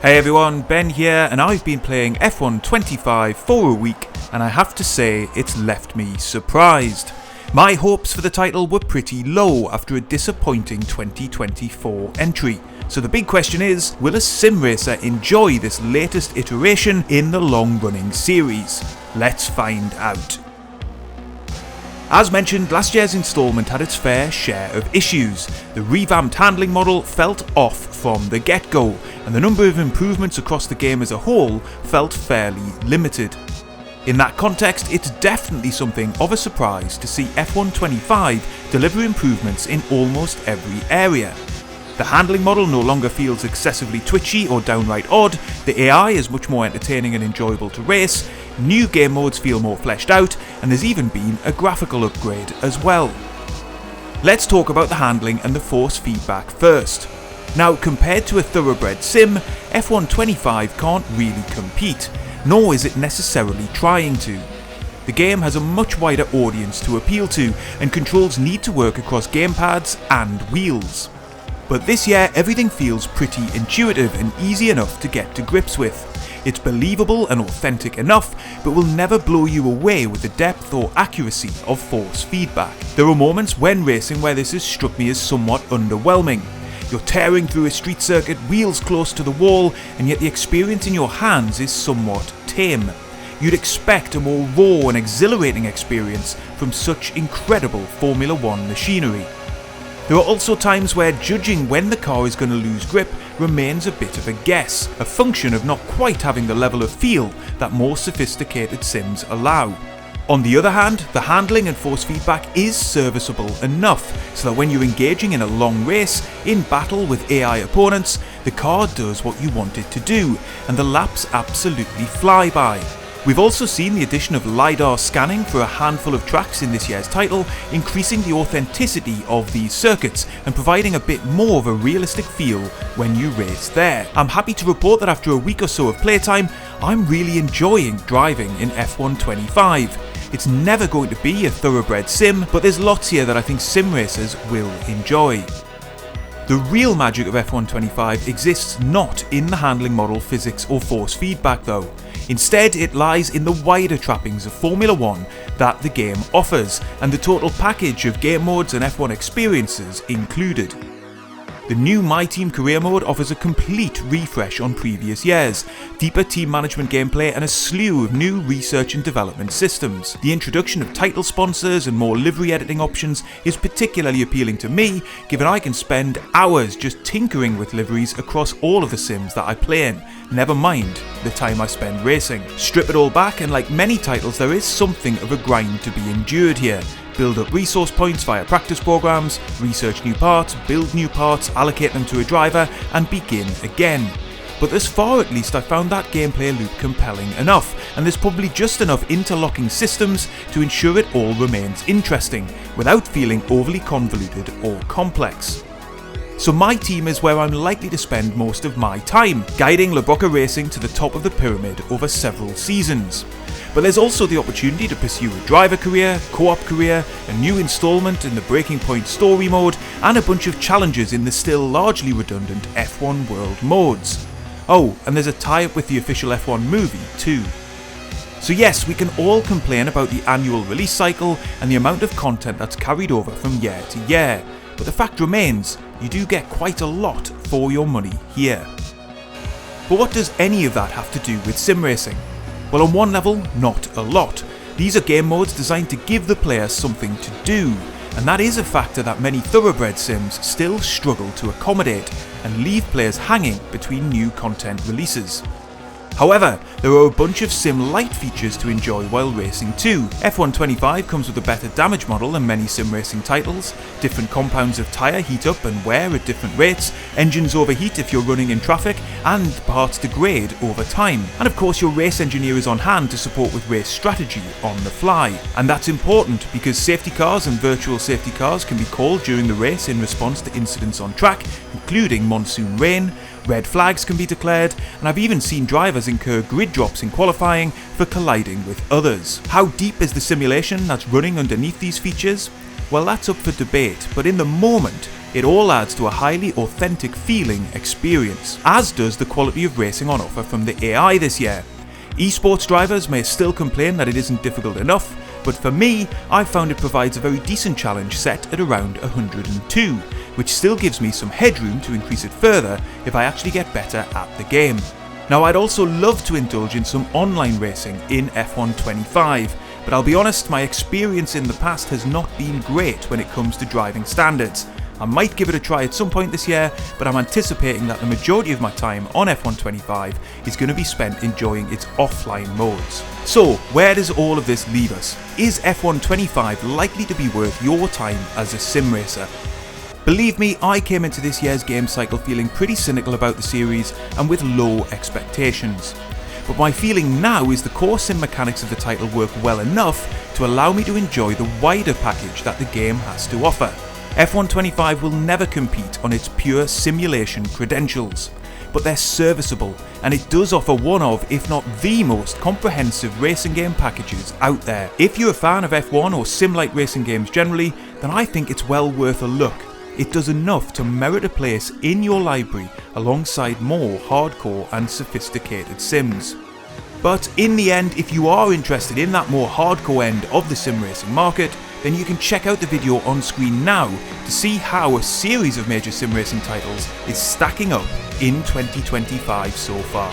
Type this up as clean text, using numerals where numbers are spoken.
Hey everyone, Ben here, and I've been playing F1 25 for a week, and I have to say it's left me surprised. My hopes for the title were pretty low after a disappointing 2024 entry. So the big question is, will a sim racer enjoy this latest iteration in the long-running series? Let's find out. As mentioned, last year's installment had its fair share of issues. The revamped handling model felt off from the get-go, and the number of improvements across the game as a whole felt fairly limited. In that context, it's definitely something of a surprise to see F1 25 deliver improvements in almost every area. The handling model no longer feels excessively twitchy or downright odd, the AI is much more entertaining and enjoyable to race, new game modes feel more fleshed out, and there's even been a graphical upgrade as well. Let's talk about the handling and the force feedback first. Now, compared to a thoroughbred sim, F1 25 can't really compete, nor is it necessarily trying to. The game has a much wider audience to appeal to, and controls need to work across gamepads and wheels. But this year, everything feels pretty intuitive and easy enough to get to grips with. It's believable and authentic enough, but will never blow you away with the depth or accuracy of force feedback. There are moments when racing where this has struck me as somewhat underwhelming. You're tearing through a street circuit, wheels close to the wall, and yet the experience in your hands is somewhat tame. You'd expect a more raw and exhilarating experience from such incredible Formula One machinery. There are also times where judging when the car is going to lose grip remains a bit of a guess, a function of not quite having the level of feel that more sophisticated sims allow. On the other hand, the handling and force feedback is serviceable enough so that when you're engaging in a long race, in battle with AI opponents, the car does what you want it to do, and the laps absolutely fly by. We've also seen the addition of LiDAR scanning for a handful of tracks in this year's title, increasing the authenticity of these circuits and providing a bit more of a realistic feel when you race there. I'm happy to report that after a week or so of playtime, I'm really enjoying driving in F1 25. It's never going to be a thoroughbred sim, but there's lots here that I think sim racers will enjoy. The real magic of F1 25 exists not in the handling model, physics or force feedback though. Instead, it lies in the wider trappings of Formula One that the game offers, and the total package of game modes and F1 experiences included. The new My Team Career mode offers a complete refresh on previous years, deeper team management gameplay and a slew of new research and development systems. The introduction of title sponsors and more livery editing options is particularly appealing to me, given I can spend hours just tinkering with liveries across all of the sims that I play in, never mind the time I spend racing. Strip it all back and like many titles, there is something of a grind to be endured here. Build up resource points via practice programs, research new parts, build new parts, allocate them to a driver, and begin again. But thus far at least I found that gameplay loop compelling enough, and there's probably just enough interlocking systems to ensure it all remains interesting, without feeling overly convoluted or complex. So my team is where I'm likely to spend most of my time, guiding Broca racing to the top of the pyramid over several seasons. But there's also the opportunity to pursue a driver career, co-op career, a new installment in the Breaking Point story mode, and a bunch of challenges in the still largely redundant F1 World modes. Oh, and there's a tie-up with the official F1 movie too. So yes, we can all complain about the annual release cycle and the amount of content that's carried over from year to year, but the fact remains, you do get quite a lot for your money here. But what does any of that have to do with sim racing? Well, on one level, not a lot. These are game modes designed to give the player something to do, and that is a factor that many thoroughbred sims still struggle to accommodate and leave players hanging between new content releases. However, there are a bunch of sim-light features to enjoy while racing too. F1 25 comes with a better damage model than many sim racing titles, different compounds of tyre heat up and wear at different rates, engines overheat if you're running in traffic, and parts degrade over time. And of course your race engineer is on hand to support with race strategy on the fly. And that's important because safety cars and virtual safety cars can be called during the race in response to incidents on track, including monsoon rain. Red flags can be declared, and I've even seen drivers incur grid drops in qualifying for colliding with others. How deep is the simulation that's running underneath these features? Well, that's up for debate, but in the moment, It all adds to a highly authentic feeling experience, as does the quality of racing on offer from the AI this year. Esports drivers may still complain that it isn't difficult enough, but for me, I've found it provides a very decent challenge set at around 102, which still gives me some headroom to increase it further if I actually get better at the game. Now, I'd also love to indulge in some online racing in F1 25, but I'll be honest, my experience in the past has not been great when it comes to driving standards. I might give it a try at some point this year, but I'm anticipating that the majority of my time on F1 25 is going to be spent enjoying its offline modes. So, where does all of this leave us? Is F1 25 likely to be worth your time as a sim racer? Believe me, I came into this year's game cycle feeling pretty cynical about the series and with low expectations. But my feeling now is the core sim mechanics of the title work well enough to allow me to enjoy the wider package that the game has to offer. F1 25 will never compete on its pure simulation credentials, but they're serviceable, and it does offer one of, if not the most comprehensive racing game packages out there. If you're a fan of F1 or sim-like racing games generally, then I think it's well worth a look. It does enough to merit a place in your library alongside more hardcore and sophisticated sims. But in the end, if you are interested in that more hardcore end of the sim racing market, then you can check out the video on screen now to see how a series of major sim racing titles is stacking up in 2025 so far.